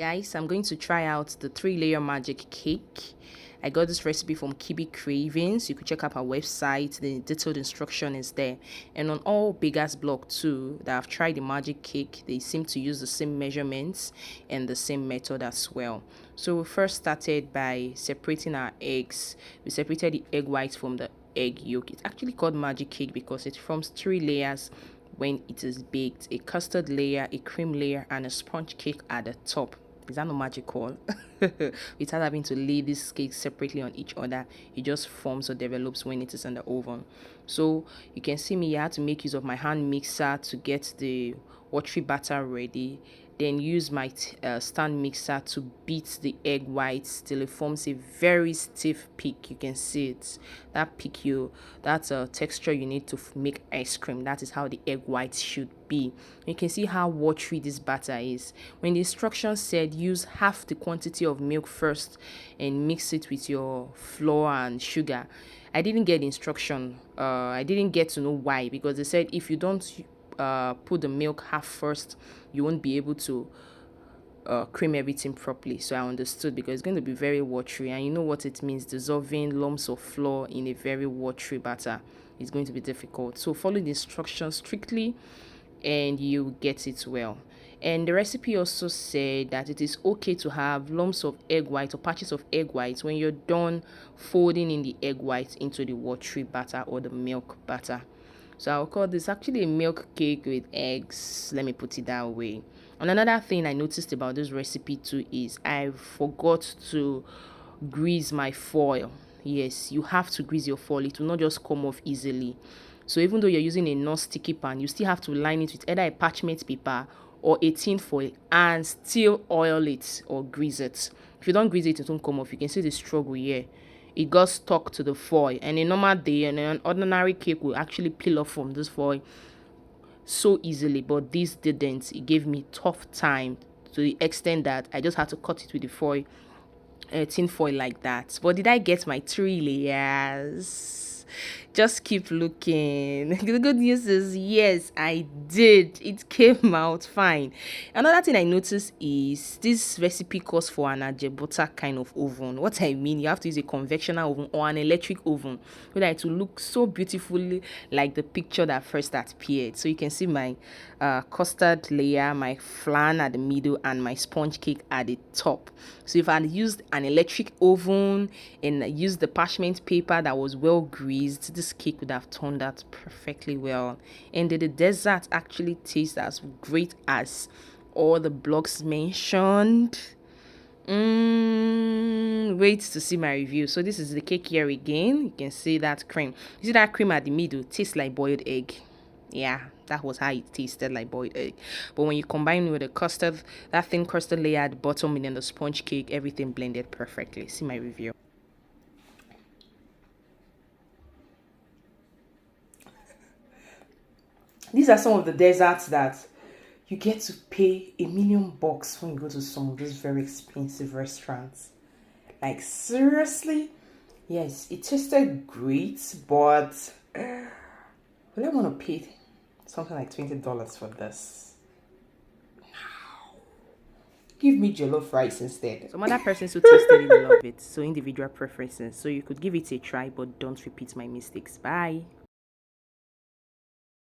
Guys, I'm going to try out the 3-layer magic cake. I got this recipe from Kibi Cravings. You could check out our website. The detailed instruction is there. And on all Beggars blog too that I've tried the magic cake, they seem to use the same measurements and the same method as well. So we first started by separating our eggs. We separated the egg white from the egg yolk. It's actually called magic cake because it forms 3 layers when it is baked: a custard layer, a cream layer, and a sponge cake at the top. Is that not magical? Without having to lay these cakes separately on each other, it just forms or develops when it is in the oven. So you can see me, I had to make use of my hand mixer to get the watery batter ready, then use my stand mixer to beat the egg whites till it forms a very stiff peak. You can see it, that peak, that's a texture you need to make ice cream. That is how the egg whites should be. You can see how watery this batter is. When the instructions said use half the quantity of milk first and mix it with your flour and sugar, I didn't get the instruction. I didn't get to know why, because they said if you don't put the milk half first, you won't be able to cream everything properly. So I understood, because it's going to be very watery, and you know what it means, dissolving lumps of flour in a very watery batter is going to be difficult. So follow the instructions strictly and you get it well. And the recipe also said that it is okay to have lumps of egg white or patches of egg whites when you're done folding in the egg whites into the watery batter or the milk batter. So I'll call this actually a milk cake with eggs. Let me put it that way. And another thing I noticed about this recipe too is I forgot to grease my foil. Yes, you have to grease your foil. It will not just come off easily. So even though you're using a non-sticky pan, you still have to line it with either a parchment paper or a tin foil and still oil it or grease it. If you don't grease it, it won't come off. You can see the struggle here. It got stuck to the foil, and a normal day and an ordinary cake will actually peel off from this foil so easily, but this didn't. It gave me tough time to the extent that I just had to cut it with the foil, tin foil like that. But did I get my 3 layers? Just keep looking. The good news is yes, I did. It came out fine. Another thing I noticed is this recipe calls for an ajebota kind of oven. What I mean, you have to use a conventional oven or an electric oven so that it will look so beautifully like the picture that first appeared. So you can see my custard layer, my flan at the middle, and my sponge cake at the top. So if I had used an electric oven and used the parchment paper that was well greased, this cake would have turned out perfectly well. And the dessert actually tastes as great as all the blogs mentioned. Wait to see my review. So this is the cake here again. You can see that cream. You see that cream at the middle tastes like boiled egg. Yeah, that was how it tasted, like boiled egg. But when you combine it with the custard, that thin custard layer at the bottom and then the sponge cake, everything blended perfectly. See my review. These are some of the desserts that you get to pay $1 million when you go to some of those very expensive restaurants. Like, seriously? Yes, it tasted great, but will I want to pay something like $20 for this? Give me jollof rice instead. Some other persons who tasted it love it, so individual preferences. So you could give it a try, but don't repeat my mistakes. Bye.